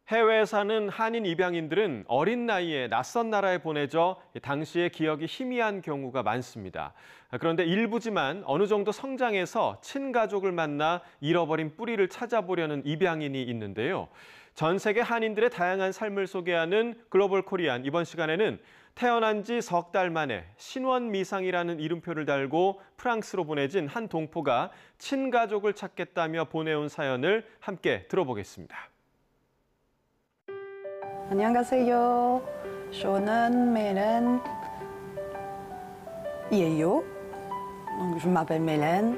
해외에 사는 한인 입양인들은 어린 나이에 낯선 나라에 보내져 당시의 기억이 희미한 경우가 많습니다. 그런데 일부지만 어느 정도 성장해서 친가족을 만나 잃어버린 뿌리를 찾아보려는 입양인이 있는데요. 전 세계 한인들의 다양한 삶을 소개하는 글로벌 코리안, 이번 시간에는 태어난 지 석 달 만에 신원미상이라는 이름표를 달고 프랑스로 보내진 한 동포가 친가족을 찾겠다며 보내온 사연을 함께 들어보겠습니다. 안녕하세요. 저는 Mélène Yeyo. Donc, je m'appelle Mélène.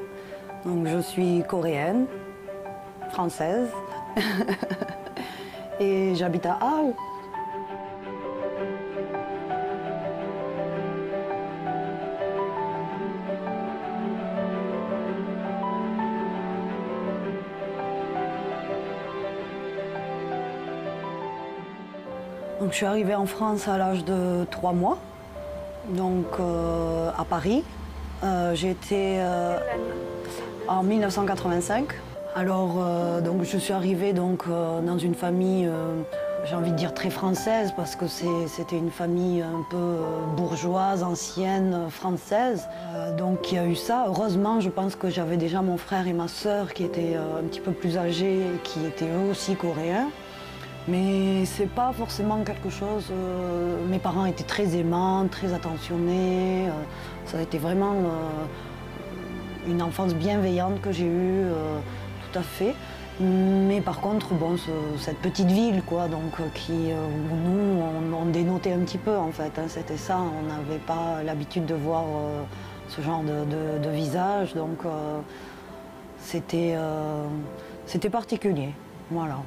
Donc, je suis coréenne, française. Et j'habite à Arles. Donc, je suis arrivée en France à l'âge de 3 mois, donc à Paris. J'étais en 1985. Alors, donc, je suis arrivée dans une famille, j'ai envie de dire très française, parce que c'était une famille un peu bourgeoise, ancienne, française. Donc il y a eu ça. Heureusement, je pense que j'avais déjà mon frère et ma sœur qui étaient un petit peu plus âgés, qui étaient eux aussi coréens. Mais c'est pas forcément quelque chose. Mes parents étaient très aimants, très attentionnés. Ça a été vraiment une enfance bienveillante que j'ai eue, tout à fait. Mais par contre, bon, cette petite ville, quoi, donc où nous, on dénotait un petit peu en fait. Hein, c'était ça. On n'avait pas l'habitude de voir ce genre de visage, donc c'était particulier. Voilà.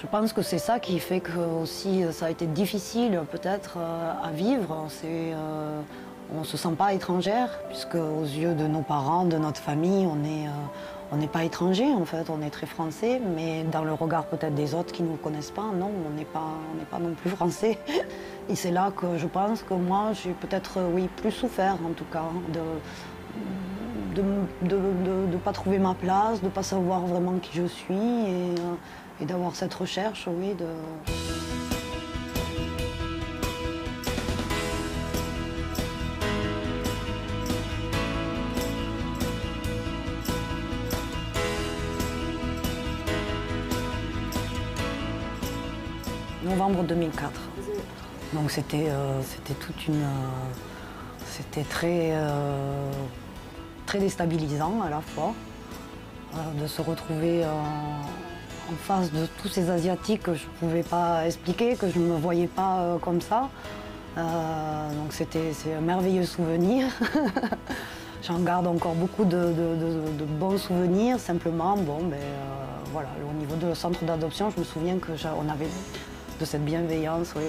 Je pense que c'est ça qui fait que aussi ça a été difficile peut-être à vivre. On ne se sent pas étrangère, puisque aux yeux de nos parents, de notre famille, on n'est pas étranger en fait, on est très français, mais dans le regard peut-être des autres qui ne nous connaissent pas, non, on n'est pas non plus français. Et c'est là que je pense que moi j'ai peut-être, oui, plus souffert en tout cas, de ne pas trouver ma place, de ne pas savoir vraiment qui je suis et d'avoir cette recherche, oui, de... Novembre 2004. Donc c'était c'était très déstabilisant à la fois de se retrouver en face de tous ces Asiatiques que je ne pouvais pas expliquer, que je ne me voyais pas comme ça. Donc c'est un merveilleux souvenir. J'en garde encore beaucoup de bons souvenirs. Simplement, bon, voilà, au niveau de centre d'adoption, je me souviens qu'on avait de cette bienveillance, oui,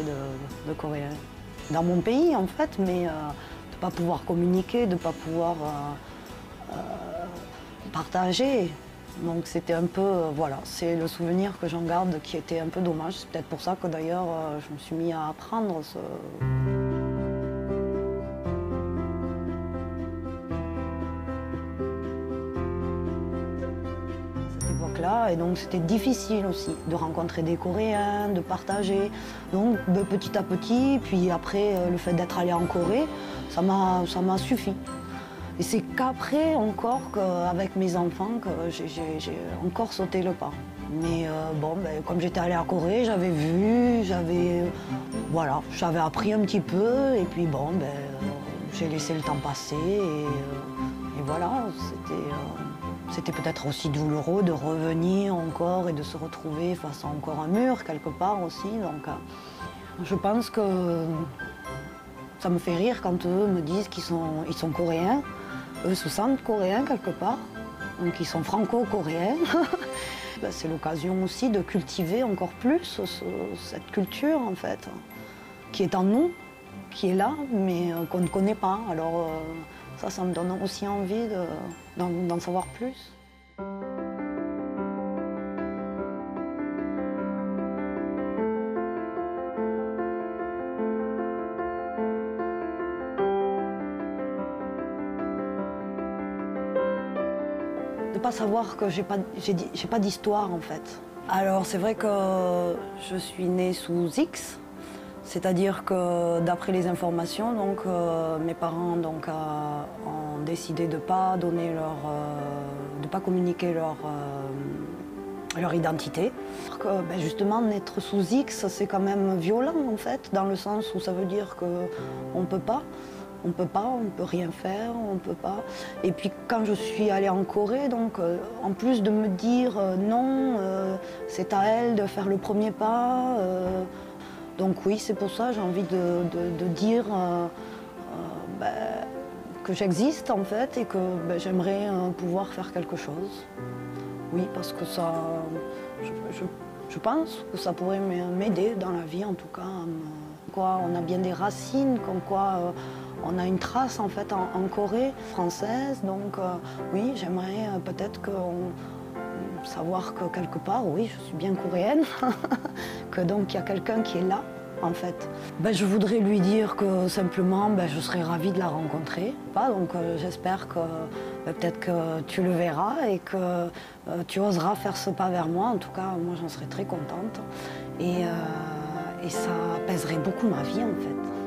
de Coréens. Dans mon pays, en fait, mais de ne pas pouvoir communiquer, de ne pas pouvoir partager. Donc c'était un peu, voilà, c'est le souvenir que j'en garde qui était un peu dommage. C'est peut-être pour ça que d'ailleurs je me suis mis à apprendre ce... Là, et donc c'était difficile aussi de rencontrer des Coréens, de partager. Donc petit à petit, puis après le fait d'être allé en Corée, ça m'a suffi. Et c'est qu'après encore qu'avec mes enfants que j'ai encore sauté le pas. Mais bon, comme j'étais allée en Corée, j'avais vu, voilà, j'avais appris un petit peu et puis bon, j'ai laissé le temps passer et voilà, c'était peut-être aussi douloureux de revenir encore et de se retrouver face à encore un mur quelque part aussi. Donc je pense que ça me fait rire quand eux me disent qu'ils sont coréens. Eux se sentent coréens quelque part, donc ils sont franco-coréens. C'est l'occasion aussi de cultiver encore plus cette culture en fait, qui est en nous, qui est là, mais qu'on ne connaît pas. Alors ça me donne aussi envie d'en savoir plus. De ne pas savoir que j'ai pas d'histoire en fait. Alors c'est vrai que je suis née sous X, c'est-à-dire que d'après les informations, donc, mes parents donc, ont décidé de ne pas donner de pas communiquer leur identité. Justement, naître sous X, c'est quand même violent en fait, dans le sens où ça veut dire qu'on ne peut pas. On ne peut rien faire, on peut pas. Et puis quand je suis allée en Corée, donc en plus de me dire non, c'est à elle de faire le premier pas. Donc oui, c'est pour ça j'ai envie de dire que j'existe en fait et que j'aimerais pouvoir faire quelque chose. Oui, parce que ça, je pense que ça pourrait m'aider dans la vie en tout cas. Quoi, on a bien des racines, comme quoi on a une trace en fait en Corée française, donc oui, j'aimerais peut-être savoir que quelque part, oui, je suis bien coréenne, que donc il y a quelqu'un qui est là en fait. Je voudrais lui dire que simplement je serais ravie de la rencontrer. Donc j'espère que peut-être que tu le verras et que tu oseras faire ce pas vers moi. En tout cas, moi j'en serais très contente et ça apaiserait beaucoup ma vie en fait.